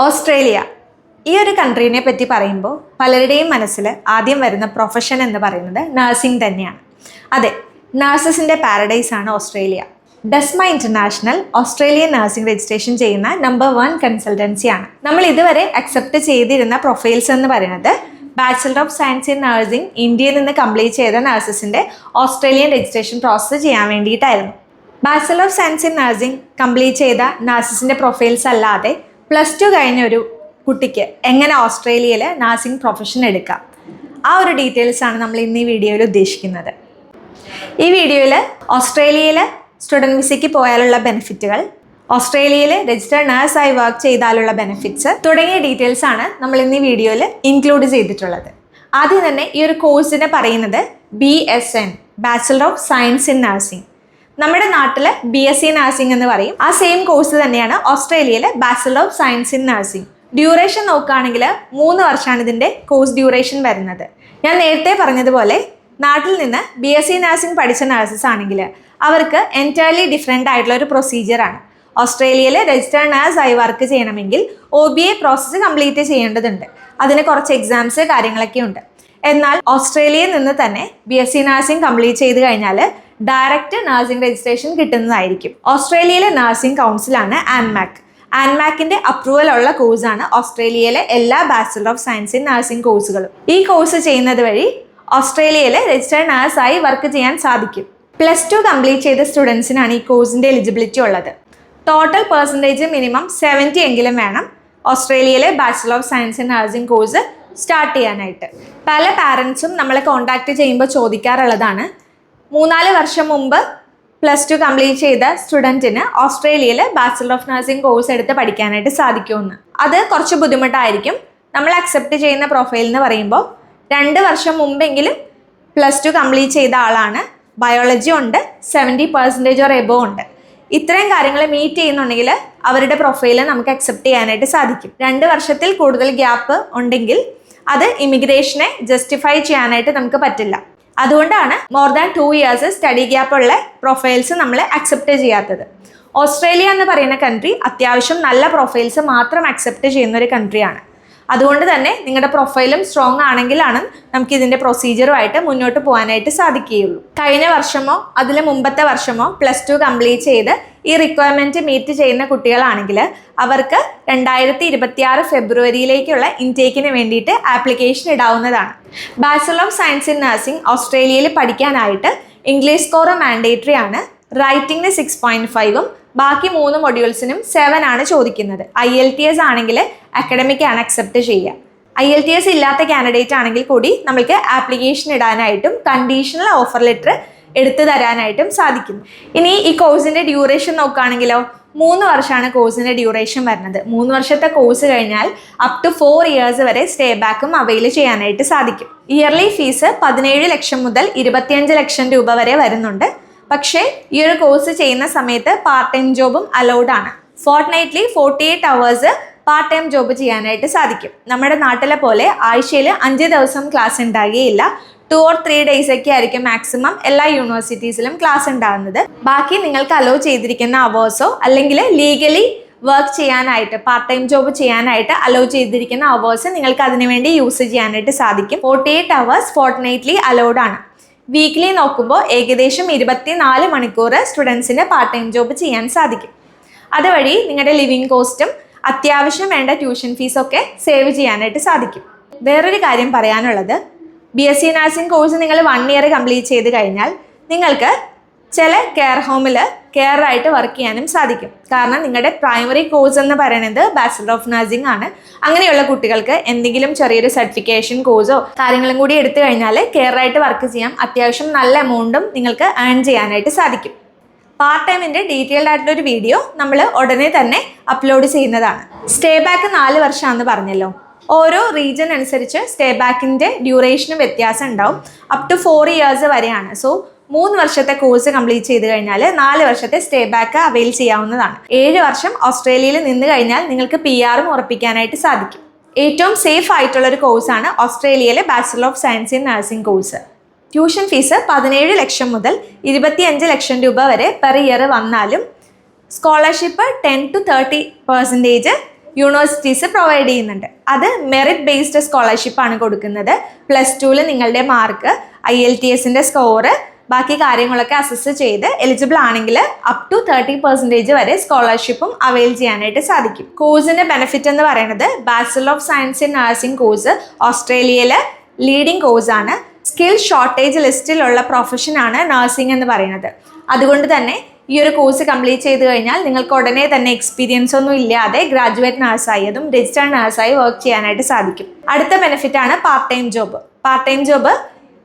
Australia ഈ ഒരു കൺട്രീനെ പറ്റി പറയുമ്പോൾ പലരുടെയും മനസ്സിൽ ആദ്യം വരുന്ന പ്രൊഫഷൻ എന്ന് പറയുന്നത് നഴ്സിംഗ് തന്നെയാണ്. അതെ, നഴ്സസിൻ്റെ പാരഡൈസ് ആണ് ഓസ്ട്രേലിയ. ഡസ്മ ഇൻ്റർനാഷണൽ ഓസ്ട്രേലിയൻ നഴ്സിംഗ് രജിസ്ട്രേഷൻ ചെയ്യുന്ന നമ്പർ 1 കൺസൾട്ടൻസിയാണ്. നമ്മൾ ഇതുവരെ അക്സെപ്റ്റ് ചെയ്തിരുന്ന പ്രൊഫൈൽസ് എന്ന് പറയുന്നത് bachelor of science in nursing ഇന്ത്യയിൽ നിന്ന് കംപ്ലീറ്റ് ചെയ്ത നഴ്സസിൻ്റെ ഓസ്ട്രേലിയൻ രജിസ്ട്രേഷൻ പ്രോസസ്സ് ചെയ്യാൻ വേണ്ടിയിട്ടായിരുന്നു. Bachelor of science in nursing complete ചെയ്ത നഴ്സസിൻ്റെ പ്രൊഫൈൽസ് അല്ലാതെ +2 കഴിഞ്ഞ ഒരു കുട്ടിക്ക് എങ്ങനെ ഓസ്ട്രേലിയയിൽ നഴ്സിംഗ് പ്രൊഫഷൻ എടുക്കാം, ആ ഒരു ഡീറ്റെയിൽസ് ആണ് നമ്മൾ ഇന്ന് ഈ വീഡിയോയിൽ ഉദ്ദേശിക്കുന്നത്. ഈ വീഡിയോയിൽ ഓസ്ട്രേലിയയിൽ സ്റ്റുഡൻറ്റ് വിസയ്ക്ക് പോയാലുള്ള ബെനിഫിറ്റുകൾ, ഓസ്ട്രേലിയയിൽ രജിസ്റ്റേർഡ് നഴ്സായി വർക്ക് ചെയ്താലുള്ള ബെനിഫിറ്റ്സ് തുടങ്ങിയ ഡീറ്റെയിൽസ് ആണ് നമ്മൾ ഇന്ന് ഈ വീഡിയോയിൽ ഇൻക്ലൂഡ് ചെയ്തിട്ടുള്ളത്. ആദ്യം തന്നെ ഈ ഒരു കോഴ്സിനെ പറയുന്നത് BSN bachelor of science in nursing. നമ്മുടെ നാട്ടിൽ BSc നഴ്സിംഗ് എന്ന് പറയും. ആ സെയിം കോഴ്സ് തന്നെയാണ് ഓസ്ട്രേലിയയിൽ bachelor of science in nursing. Duration നോക്കുകയാണെങ്കിൽ 3 വർഷമാണ് ഇതിൻ്റെ കോഴ്സ് ഡ്യൂറേഷൻ വരുന്നത്. ഞാൻ നേരത്തെ പറഞ്ഞതുപോലെ നാട്ടിൽ നിന്ന് BSc നഴ്സിംഗ് പഠിച്ച നഴ്സസ് ആണെങ്കിൽ അവർക്ക് എൻറ്റയർലി ഡിഫറെൻ്റ് ആയിട്ടുള്ള ഒരു പ്രൊസീജിയറാണ്. ഓസ്ട്രേലിയയിൽ രജിസ്റ്റേർഡ് നഴ്സായി വർക്ക് ചെയ്യണമെങ്കിൽ OBA പ്രോസസ്സ് കംപ്ലീറ്റ് ചെയ്യേണ്ടതുണ്ട്. അതിന് കുറച്ച് എക്സാംസ് കാര്യങ്ങളൊക്കെ ഉണ്ട്. എന്നാൽ ഓസ്ട്രേലിയയിൽ നിന്ന് തന്നെ BSc നഴ്സിംഗ് കംപ്ലീറ്റ് ചെയ്ത് കഴിഞ്ഞാൽ ഡയറക്റ്റ് നഴ്സിംഗ് രജിസ്ട്രേഷൻ കിട്ടുന്നതായിരിക്കും. ഓസ്ട്രേലിയയിലെ നഴ്സിംഗ് കൗൺസിലാണ് ANMAC. ANMACൻ്റെ അപ്രൂവൽ ഉള്ള കോഴ്സാണ് ഓസ്ട്രേലിയയിലെ എല്ലാ bachelor of science in nursing കോഴ്സുകളും. ഈ കോഴ്സ് ചെയ്യുന്നത് വഴി ഓസ്ട്രേലിയയിൽ രജിസ്റ്റേർഡ് നഴ്സായി വർക്ക് ചെയ്യാൻ സാധിക്കും. +2 കംപ്ലീറ്റ് ചെയ്ത സ്റ്റുഡൻസിനാണ് ഈ കോഴ്സിൻ്റെ എലിജിബിലിറ്റി ഉള്ളത്. ടോട്ടൽ പെർസെൻറ്റേജ് മിനിമം 70 എങ്കിലും വേണം ഓസ്ട്രേലിയയിലെ bachelor of science in nursing course start ചെയ്യാനായിട്ട്. പല പാരൻസും നമ്മളെ കോൺടാക്റ്റ് ചെയ്യുമ്പോൾ ചോദിക്കാറുള്ളതാണ്, 3-4 വർഷം മുമ്പ് +2 കംപ്ലീറ്റ് ചെയ്ത സ്റ്റുഡൻറ്റിന് ഓസ്ട്രേലിയയിൽ ബാച്ചലർ ഓഫ് നഴ്സിംഗ് കോഴ്സ് എടുത്ത് പഠിക്കാനായിട്ട് സാധിക്കുമെന്ന്. അത് കുറച്ച് ബുദ്ധിമുട്ടായിരിക്കും. നമ്മൾ അക്സെപ്റ്റ് ചെയ്യുന്ന പ്രൊഫൈൽ എന്ന് പറയുമ്പോൾ 2 വർഷം മുമ്പെങ്കിലും +2 കംപ്ലീറ്റ് ചെയ്ത ആളാണ്, ബയോളജി ഉണ്ട്, 70% ഓർ എബോവ് ഉണ്ട്. ഇത്രയും കാര്യങ്ങൾ മീറ്റ് ചെയ്യുന്നുണ്ടെങ്കിൽ അവരുടെ പ്രൊഫൈൽ നമുക്ക് അക്സെപ്റ്റ് ചെയ്യാനായിട്ട് സാധിക്കും. 2 വർഷത്തിൽ കൂടുതൽ ഗ്യാപ്പ് ഉണ്ടെങ്കിൽ അത് ഇമിഗ്രേഷനെ ജസ്റ്റിഫൈ ചെയ്യാനായിട്ട് നമുക്ക് പറ്റില്ല. അതുകൊണ്ടാണ് more than 2 years study gap ഉള്ള പ്രൊഫൈൽസ് നമ്മൾ അക്സെപ്റ്റ് ചെയ്യാത്തത്. ഓസ്ട്രേലിയ എന്ന് പറയുന്ന കൺട്രി അത്യാവശ്യം നല്ല പ്രൊഫൈൽസ് മാത്രം അക്സെപ്റ്റ് ചെയ്യുന്ന ഒരു കൺട്രിയാണ്. അതുകൊണ്ട് തന്നെ നിങ്ങളുടെ പ്രൊഫൈലും സ്ട്രോങ് ആണെങ്കിലാണ് നമുക്ക് ഇതിൻ്റെ പ്രൊസീജിയറുമായിട്ട് മുന്നോട്ട് പോകാനായിട്ട് സാധിക്കുകയുള്ളൂ. കഴിഞ്ഞ വർഷമോ അതിൽ മുമ്പത്തെ വർഷമോ +2 കംപ്ലീറ്റ് ചെയ്ത് ഈ റിക്വയർമെൻറ്റ് മീറ്റ് ചെയ്യുന്ന കുട്ടികളാണെങ്കിൽ അവർക്ക് 2026 ഫെബ്രുവരിയിലേക്കുള്ള ഇൻടേക്കിന് വേണ്ടിയിട്ട് ആപ്ലിക്കേഷൻ ഇടാവുന്നതാണ്. Bachelor of science in nursing ഓസ്ട്രേലിയയിൽ പഠിക്കാനായിട്ട് ഇംഗ്ലീഷ് സ്കോർ മാൻഡേറ്ററി ആണ്. റൈറ്റിംഗിന് 6.5ഉം ബാക്കി 3 മൊഡ്യൂൾസിനും 7 ആണ് ചോദിക്കുന്നത്. IELTS ആണെങ്കിൽ അക്കാഡമിക് ആണ് അക്സെപ്റ്റ് ചെയ്യുക. IELTS ഇല്ലാത്ത കാൻഡിഡേറ്റ് ആണെങ്കിൽ കൂടി നമുക്ക് ആപ്ലിക്കേഷൻ ഇടാനായിട്ടും കണ്ടീഷണൽ ഓഫർ ലെറ്റർ എടുത്തു തരാനായിട്ടും സാധിക്കും. ഇനി ഈ കോഴ്സിൻ്റെ ഡ്യൂറേഷൻ നോക്കുകയാണെങ്കിലോ 3 വർഷമാണ് കോഴ്സിൻ്റെ ഡ്യൂറേഷൻ വരുന്നത്. 3 വർഷത്തെ കോഴ്സ് കഴിഞ്ഞാൽ അപ് ടു 4 ഇയേഴ്സ് വരെ സ്റ്റേ ബാക്കും അവൈൽ ചെയ്യാനായിട്ട് സാധിക്കും. ഇയർലി ഫീസ് 17 ലക്ഷം മുതൽ 25 ലക്ഷം രൂപ വരെ വരുന്നുണ്ട്. പക്ഷേ ഈ ഒരു കോഴ്സ് ചെയ്യുന്ന സമയത്ത് പാർട്ട് ടൈം ജോബും അലൗഡ് ആണ്. ഫോർട്ട്നൈറ്റ്ലി 48 അവേഴ്സ് പാർട്ട് ടൈം ജോബ് ചെയ്യാനായിട്ട് സാധിക്കും. നമ്മുടെ നാട്ടിലെ പോലെ ആഴ്ചയിൽ 5 ദിവസം ക്ലാസ് ഉണ്ടാകുകയില്ല. 2 or 3 ഡേയ്സ് ഒക്കെ ആയിരിക്കും മാക്സിമം എല്ലാ യൂണിവേഴ്സിറ്റീസിലും ക്ലാസ് ഉണ്ടാകുന്നത്. ബാക്കി നിങ്ങൾക്ക് അലോ ചെയ്തിരിക്കുന്ന അവേഴ്സോ അല്ലെങ്കിൽ ലീഗലി വർക്ക് ചെയ്യാനായിട്ട് പാർട്ട് ടൈം ജോബ് ചെയ്യാനായിട്ട് അലോ ചെയ്തിരിക്കുന്ന അവേഴ്സ് നിങ്ങൾക്ക് അതിനുവേണ്ടി യൂസ് ചെയ്യാനായിട്ട് സാധിക്കും. 48 അവേഴ്സ് ഫോർട്ട്നൈറ്റ്ലി അലൗഡ് ആണ്. വീക്ക്ലി നോക്കുമ്പോൾ ഏകദേശം 24 മണിക്കൂർ സ്റ്റുഡൻസിന് പാർട്ട് ടൈം ജോബ് ചെയ്യാൻ സാധിക്കും. അതുവഴി നിങ്ങളുടെ ലിവിങ് കോസ്റ്റും അത്യാവശ്യം വേണ്ട ട്യൂഷൻ ഫീസൊക്കെ സേവ് ചെയ്യാനായിട്ട് സാധിക്കും. വേറൊരു കാര്യം പറയാനുള്ളത്, BSc നഴ്സിംഗ് കോഴ്സ് നിങ്ങൾ 1 ഇയർ കംപ്ലീറ്റ് ചെയ്ത് കഴിഞ്ഞാൽ നിങ്ങൾക്ക് ചില കെയർ ഹോമിൽ കെയറായിട്ട് വർക്ക് ചെയ്യാനും സാധിക്കും. കാരണം നിങ്ങളുടെ പ്രൈമറി കോഴ്സ് എന്ന് പറയുന്നത് ബാച്ചലർ ഓഫ് നഴ്സിംഗ് ആണ്. അങ്ങനെയുള്ള കുട്ടികൾക്ക് എന്തെങ്കിലും ചെറിയൊരു സർട്ടിഫിക്കേഷൻ കോഴ്സോ കാര്യങ്ങളും കൂടി എടുത്തു കഴിഞ്ഞാൽ കെയറായിട്ട് വർക്ക് ചെയ്യാം. അത്യാവശ്യം നല്ല എമൗണ്ടും നിങ്ങൾക്ക് ഏൺ ചെയ്യാനായിട്ട് സാധിക്കും. പാർട്ട് ടൈമിൻ്റെ ഡീറ്റെയിൽഡ് ആയിട്ടുള്ളൊരു വീഡിയോ നമ്മൾ ഉടനെ തന്നെ അപ്ലോഡ് ചെയ്യുന്നതാണ്. സ്റ്റേ ബാക്ക് 4 വർഷമാണെന്ന് പറഞ്ഞല്ലോ. ഓരോ റീജിയൻ അനുസരിച്ച് സ്റ്റേ ബാക്കിൻ്റെ ഡ്യൂറേഷന് വ്യത്യാസം ഉണ്ടാവും. അപ് ടു 4 ഇയേഴ്സ് വരെയാണ്. സോ 3 വർഷത്തെ കോഴ്സ് കംപ്ലീറ്റ് ചെയ്ത് കഴിഞ്ഞാൽ 4 വർഷത്തെ സ്റ്റേ ബാക്ക് അവൈൽ ചെയ്യാവുന്നതാണ്. 7 വർഷം ഓസ്ട്രേലിയയിൽ നിന്ന് കഴിഞ്ഞാൽ നിങ്ങൾക്ക് PR ഉറപ്പിക്കാനായിട്ട് സാധിക്കും. ഏറ്റവും സേഫ് ആയിട്ടുള്ള ഒരു കോഴ്സാണ് ഓസ്ട്രേലിയയിലെ bachelor of science in nursing course. Tuition fees 17 ലക്ഷം മുതൽ 25 ലക്ഷം രൂപ വരെ പെർ ഇയർ വന്നാലും സ്കോളർഷിപ്പ് 10 to 30% യൂണിവേഴ്സിറ്റീസ് പ്രൊവൈഡ് ചെയ്യുന്നുണ്ട്. അത് മെറിറ്റ് ബേസ്ഡ് സ്കോളർഷിപ്പാണ് കൊടുക്കുന്നത്. +2 നിങ്ങളുടെ മാർക്ക്, IELTS സ്കോറ്, ബാക്കി കാര്യങ്ങളൊക്കെ അസസ് ചെയ്ത് എലിജിബിൾ ആണെങ്കിൽ അപ് ടു 30% വരെ സ്കോളർഷിപ്പും അവൈൽ ചെയ്യാനായിട്ട് സാധിക്കും. കോഴ്സിന്റെ ബെനിഫിറ്റ് എന്ന് പറയുന്നത് bachelor of science in nursing course ഓസ്ട്രേലിയയിലെ ലീഡിംഗ് കോഴ്സാണ്. സ്കിൽ ഷോർട്ടേജ് ലിസ്റ്റിലുള്ള പ്രൊഫഷനാണ് നഴ്സിംഗ് എന്ന് പറയുന്നത്. അതുകൊണ്ട് തന്നെ ഈ ഒരു കോഴ്സ് കംപ്ലീറ്റ് ചെയ്ത് കഴിഞ്ഞാൽ നിങ്ങൾക്ക് ഉടനെ തന്നെ എക്സ്പീരിയൻസ് ഒന്നും ഇല്ലാതെ ഗ്രാജുവേറ്റ് നഴ്സായി, അതും രജിസ്റ്റേർഡ് നഴ്സായി വർക്ക് ചെയ്യാനായിട്ട് സാധിക്കും. അടുത്ത ബെനിഫിറ്റ് ആണ് part time job. Part time job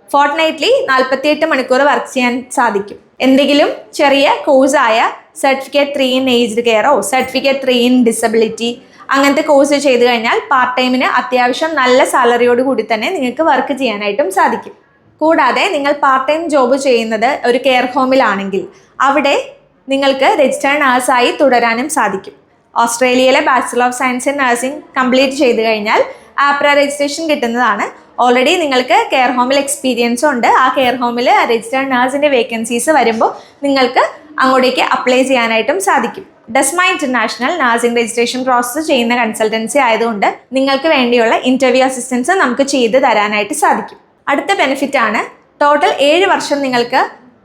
fortnightly 48 മണിക്കൂർ വർക്ക് ചെയ്യാൻ സാധിക്കും. എന്തെങ്കിലും ചെറിയ കോഴ്സായ സർട്ടിഫിക്കറ്റ് 3 ഇൻ ഏജ്ഡ് കെയറോ സർട്ടിഫിക്കറ്റ് 3 ഇൻ ഡിസബിലിറ്റി അങ്ങനത്തെ കോഴ്സ് ചെയ്ത് കഴിഞ്ഞാൽ പാർട്ട് ടൈമിന് അത്യാവശ്യം നല്ല സാലറിയോട് കൂടി തന്നെ നിങ്ങൾക്ക് വർക്ക് ചെയ്യാനായിട്ടും സാധിക്കും. കൂടാതെ നിങ്ങൾ പാർട്ട് ടൈം ജോബ് ചെയ്യുന്നത് ഒരു കെയർ ഹോമിലാണെങ്കിൽ അവിടെ നിങ്ങൾക്ക് രജിസ്റ്റേർഡ് നഴ്സായി തുടരാനും സാധിക്കും. ഓസ്ട്രേലിയയിലെ bachelor of science in nursing complete ചെയ്ത് കഴിഞ്ഞാൽ ആപ്ര രജിസ്ട്രേഷൻ കിട്ടുന്നതാണ്. ഓൾറെഡി നിങ്ങൾക്ക് കെയർ ഹോമിൽ എക്സ്പീരിയൻസും ഉണ്ട്. ആ കെയർ ഹോമിൽ രജിസ്റ്റേർഡ് നഴ്സിൻ്റെ വേക്കൻസീസ് വരുമ്പോൾ നിങ്ങൾക്ക് അങ്ങോട്ടേക്ക് അപ്ലൈ ചെയ്യാനായിട്ടും സാധിക്കും. ഡെസ്മ ഇന്റർനാഷണൽ നഴ്സിംഗ് രജിസ്ട്രേഷൻ പ്രോസസ്സ് ചെയ്യുന്ന കൺസൾട്ടൻസി ആയതുകൊണ്ട് നിങ്ങൾക്ക് വേണ്ടിയുള്ള ഇൻ്റർവ്യൂ അസിസ്റ്റൻസ് നമുക്ക് ചെയ്ത് തരാനായിട്ട് സാധിക്കും. അടുത്ത ബെനിഫിറ്റ് ആണ് ടോട്ടൽ 7 വർഷം നിങ്ങൾക്ക്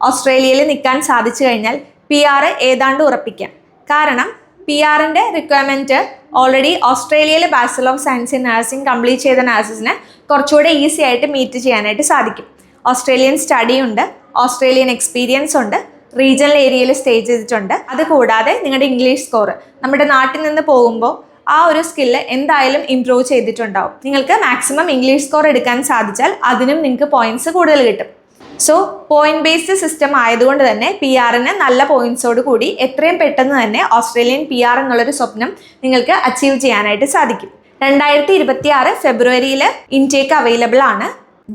ഓസ്ട്രേലിയയിൽ നിൽക്കാൻ സാധിച്ചു കഴിഞ്ഞാൽ PR ഏതാണ്ട് ഉറപ്പിക്കാം. കാരണം PR-ൻ്റെ റിക്വയർമെൻറ്റ് ഓൾറെഡി ഓസ്ട്രേലിയയിൽ bachelor of science in nursing complete ചെയ്ത നഴ്സസിന് കുറച്ചുകൂടെ ഈസി ആയിട്ട് മീറ്റ് ചെയ്യാനായിട്ട് സാധിക്കും. ഓസ്ട്രേലിയൻ സ്റ്റഡി ഉണ്ട്, ഓസ്ട്രേലിയൻ എക്സ്പീരിയൻസ് ഉണ്ട്, റീജിയണൽ ഏരിയയിൽ സ്റ്റേ ചെയ്തിട്ടുണ്ട്. അതുകൂടാതെ നിങ്ങളുടെ ഇംഗ്ലീഷ് സ്കോർ നമ്മുടെ നാട്ടിൽ നിന്ന് പോകുമ്പോൾ ആ ഒരു സ്കില്ല് എന്തായാലും ഇംപ്രൂവ് ചെയ്തിട്ടുണ്ടാവും. നിങ്ങൾക്ക് മാക്സിമം ഇംഗ്ലീഷ് സ്കോർ എടുക്കാൻ സാധിച്ചാൽ അതിനും നിങ്ങൾക്ക് പോയിന്റ്സ് കൂടുതൽ കിട്ടും. സോ പോയിന്റ് ബേസ്ഡ് സിസ്റ്റം ആയതുകൊണ്ട് തന്നെ PR-ന് നല്ല പോയിന്റ്സോട് കൂടി എത്രയും പെട്ടെന്ന് തന്നെ ഓസ്ട്രേലിയൻ PR എന്നുള്ളൊരു സ്വപ്നം നിങ്ങൾക്ക് അച്ചീവ് ചെയ്യാനായിട്ട് സാധിക്കും. 2026 ഫെബ്രുവരിയിൽ ഇൻടേക്ക് അവൈലബിൾ ആണ്,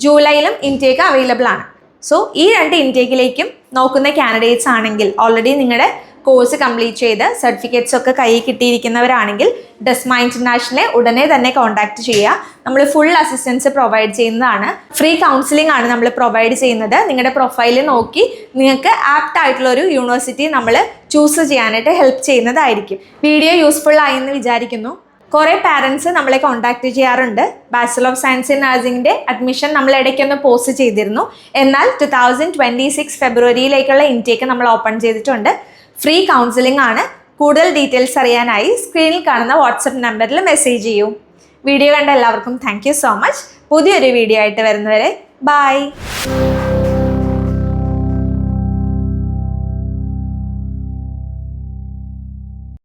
ജൂലൈയിലും ഇൻടേക്ക് അവൈലബിൾ ആണ്. സോ ഈ 2 ഇൻടേക്കിലേക്കും നോക്കുന്ന കാൻഡിഡേറ്റ്സ് ആണെങ്കിൽ ഓൾറെഡി നിങ്ങളുടെ കോഴ്സ് കംപ്ലീറ്റ് ചെയ്ത് സർട്ടിഫിക്കറ്റ്സ് ഒക്കെ കയ്യിൽ കിട്ടിയിരിക്കുന്നവരാണെങ്കിൽ ഡെസ്മ ഇന്റർനാഷണലെ ഉടനെ തന്നെ കോൺടാക്ട് ചെയ്യുക. നമ്മൾ ഫുൾ അസിസ്റ്റൻസ് പ്രൊവൈഡ് ചെയ്യുന്നതാണ്. ഫ്രീ കൗൺസിലിംഗ് ആണ് നമ്മൾ പ്രൊവൈഡ് ചെയ്യുന്നത്. നിങ്ങളുടെ പ്രൊഫൈൽ നോക്കി നിങ്ങൾക്ക് ആപ്റ്റ് ആയിട്ടുള്ള ഒരു യൂണിവേഴ്സിറ്റി നമ്മൾ ചൂസ് ചെയ്യാനായിട്ട് ഹെൽപ്പ് ചെയ്യുന്നതായിരിക്കും. വീഡിയോ യൂസ്ഫുൾ ആയി എന്ന് വിചാരിക്കുന്നു. കുറേ പാരൻസ് നമ്മളെ കോൺടാക്ട് ചെയ്യാറുണ്ട്. ബാച്ചലർ ഓഫ് സയൻസ് ഇൻ നഴ്സിംഗിൻ്റെ അഡ്മിഷൻ നമ്മൾ ഇടയ്ക്കൊന്ന് പോസ്റ്റ് ചെയ്തിരുന്നു. എന്നാൽ 2026 ഫെബ്രുവരിയിലേക്കുള്ള ഇൻടേക്ക് നമ്മൾ ഓപ്പൺ ചെയ്തിട്ടുണ്ട്. ഫ്രീ കൗൺസിലിംഗ് ആണ്. കൂടുതൽ ഡീറ്റെയിൽസ് അറിയാനായി സ്ക്രീനിൽ കാണുന്ന വാട്സപ്പ് നമ്പറിൽ മെസ്സേജ് ചെയ്യൂ. വീഡിയോ കണ്ട എല്ലാവർക്കും താങ്ക് യു സോ മച്ച്. പുതിയൊരു വീഡിയോ ആയിട്ട് വരുന്നവരെ ബൈ.